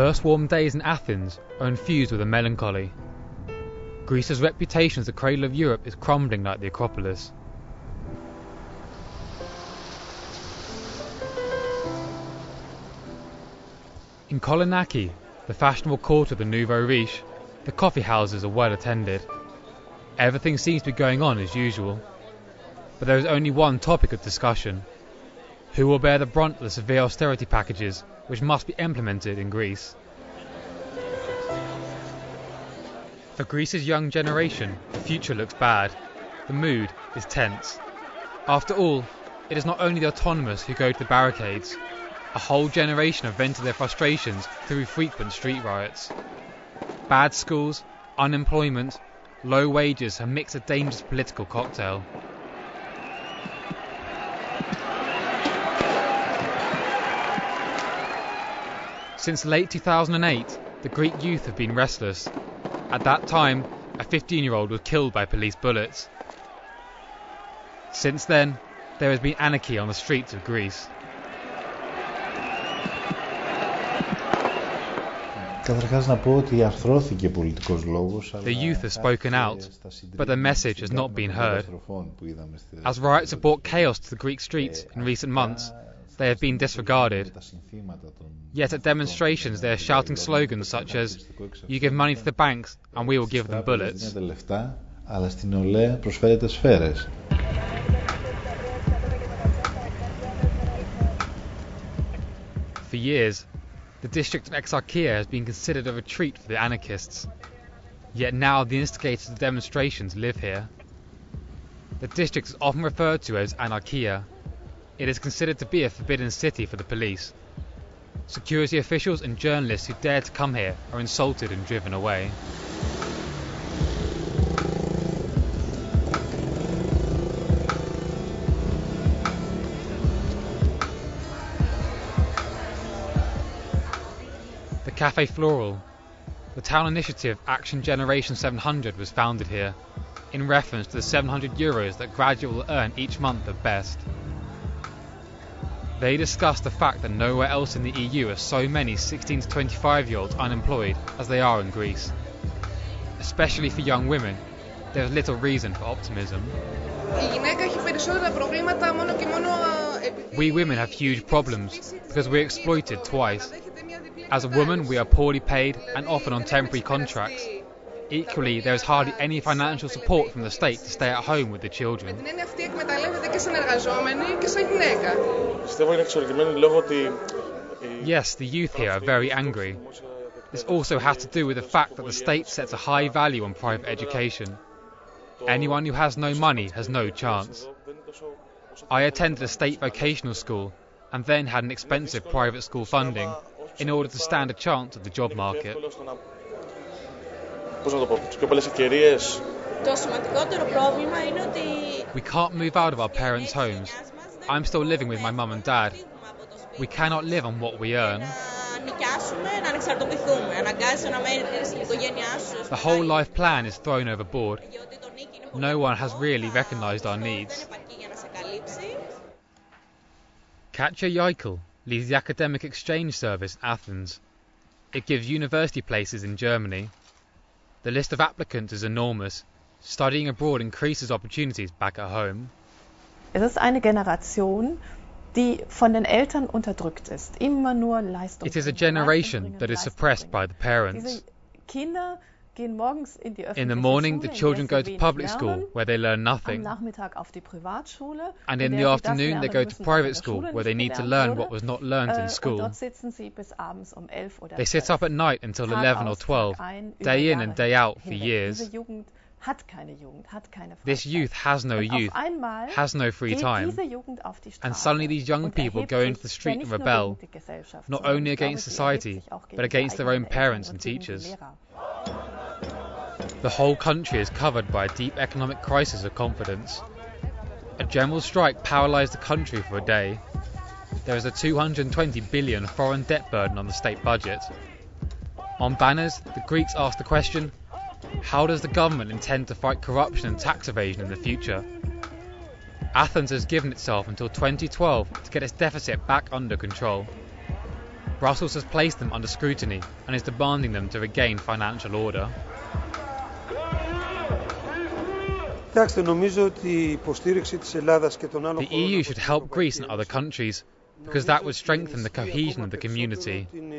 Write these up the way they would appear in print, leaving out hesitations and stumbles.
first warm days in Athens are infused with a melancholy. Greece's reputation as the cradle of Europe is crumbling like the Acropolis. In Kolonaki, the fashionable quarter of the Nouveau Riche, the coffee houses are well attended. Everything seems to be going on as usual. But there is only one topic of discussion. Who will bear the brunt of the severe austerity packages which must be implemented in Greece? For Greece's young generation, the future looks bad. The mood is tense. After all, it is not only the autonomous who go to the barricades. A whole generation have vented their frustrations through frequent street riots. Bad schools, unemployment, low wages have mixed a dangerous political cocktail. Since late 2008, the Greek youth have been restless. At that time, a 15-year-old was killed by police bullets. Since then, there has been anarchy on the streets of Greece. The youth have spoken out, but their message has not been heard. As riots have brought chaos to the Greek streets in recent months, they have been disregarded. Yet at demonstrations they are shouting slogans such as, "You give money to the banks and we will give them bullets." For years, the district of Exarchia has been considered a retreat for the anarchists. Yet now the instigators of the demonstrations live here. The district is often referred to as Anarchia. It is considered to be a forbidden city for the police. Security officials and journalists who dare to come here are insulted and driven away. The Café Floral. The town initiative Action Generation 700 was founded here, in reference to the €700 that graduates will earn each month at best. They discussed the fact that nowhere else in the EU are so many 16 to 25-year-olds unemployed as they are in Greece. Especially for young women, there is little reason for optimism. We women have huge problems because we're exploited twice. As a woman, we are poorly paid and often on temporary contracts. Equally, there is hardly any financial support from the state to stay at home with the children. Yes, the youth here are very angry. This also has to do with the fact that the state sets a high value on private education. Anyone who has no money has no chance. I attended a state vocational school and then had an expensive private school funding in order to stand a chance at the job market. We can't move out of our parents' homes. I'm still living with my mum and dad. We cannot live on what we earn. The whole life plan is thrown overboard. No one has really recognised our needs. Katja Yeikel leads the Academic Exchange Service in Athens. It gives university places in Germany. The list of applicants is enormous. Studying abroad increases opportunities back at home. Es ist eine Generation, die von den Eltern unterdrückt ist. Immer nur Leistung. It is a generation that is suppressed by the parents. Kinder gehen morgens in die In the morning, the children go to public school, where they learn nothing. Am Nachmittag auf die Privatschule. And in the afternoon, they go to private school, where they need to learn what was not learned in school. Dort sitzen sie bis abends 11 oder 12. They sit up at night until 11 or 12, day in and day out for years. This youth has no youth, has no free time, and suddenly these young people go into the street and rebel, not only against society, but against their own parents and teachers. The whole country is covered by a deep economic crisis of confidence. A general strike paralysed the country for a day. There is a 220 billion foreign debt burden on the state budget. On banners, the Greeks ask the question, how does the government intend to fight corruption and tax evasion in the future? Athens has given itself until 2012 to get its deficit back under control. Brussels has placed them under scrutiny and is demanding them to regain financial order. The EU should help Greece and other countries, because that would strengthen the cohesion of the community. In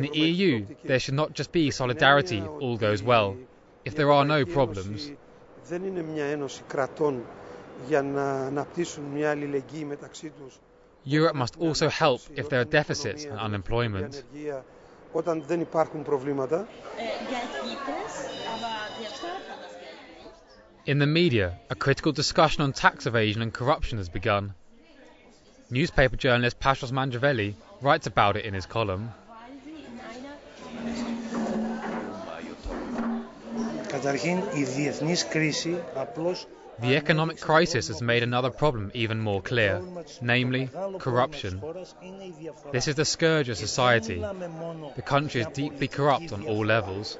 the EU, there should not just be solidarity, all goes well, if there are no problems. Europe must also help if there are deficits and unemployment. In the media, a critical discussion on tax evasion and corruption has begun. Newspaper journalist Pashos Mandraveli writes about it in his column. The economic crisis has made another problem even more clear, namely corruption. This is the scourge of society. The country is deeply corrupt on all levels.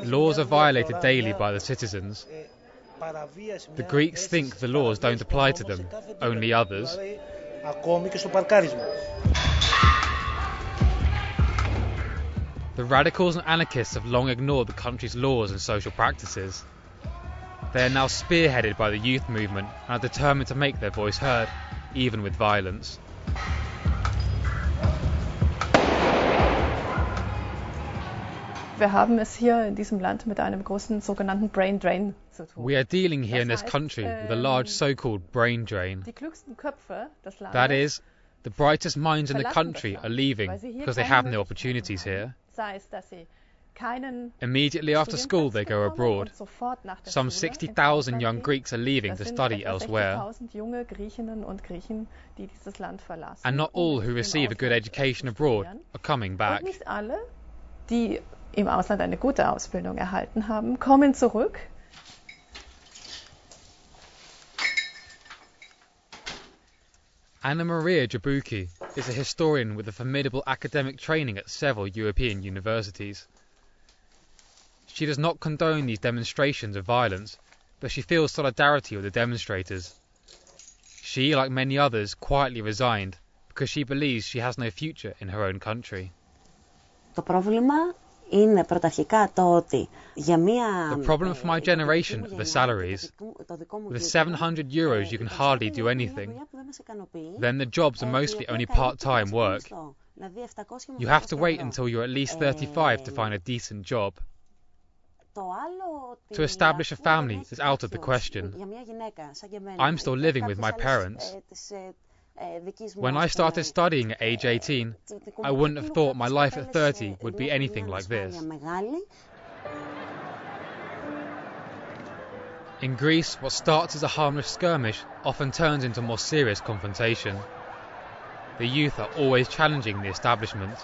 Laws are violated daily by the citizens. The Greeks think the laws don't apply to them, only others. The radicals and anarchists have long ignored the country's laws and social practices. They are now spearheaded by the youth movement and are determined to make their voice heard, even with violence. Wir haben es hier in diesem Land mit einem großen sogenannten brain drain zu tun. We are dealing here in this country with a large so-called brain drain. Die klügsten Köpfe des Landes, that is, the brightest minds in the country are leaving because they have no opportunities here. sei es, dass sie keinen Immediately after school they go abroad. und sofort nach der Some Schule 60,000 ins young Ausland Greeks are leaving gehen. to Das sind study etwa elsewhere. 60.000 junge Griechinnen und Griechen, die dieses Land verlassen. And not all who im receive a good Ausland education abroad studieren. are coming Und back. nicht alle, die im Ausland eine gute Ausbildung erhalten haben, kommen zurück. Anna Maria Jabuki is a historian with a formidable academic training at several European universities. She does not condone these demonstrations of violence, but she feels solidarity with the demonstrators. She, like many others, quietly resigned because she believes she has no future in her own country. Το πρόβλημα είναι πρωταρχικά το ότι για μία... The problem for my generation are the salaries. With 700 euros you can hardly do anything. Then the jobs are mostly only part-time work. You have to wait until you're at least 35 to find a decent job. To establish a family is out of the question. I'm still living with my parents. When I started studying at age 18, I wouldn't have thought my life at 30 would be anything like this. In Greece, what starts as a harmless skirmish often turns into more serious confrontation. The youth are always challenging the establishment.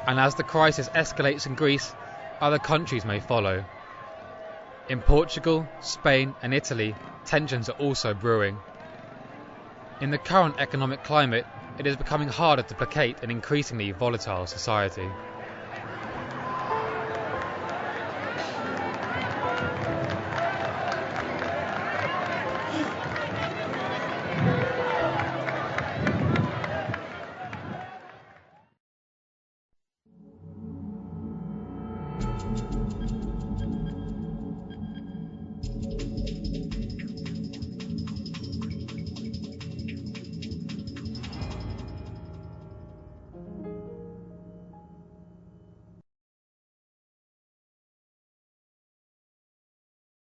And as the crisis escalates in Greece, other countries may follow. In Portugal, Spain and Italy, tensions are also brewing. In the current economic climate, it is becoming harder to placate an increasingly volatile society.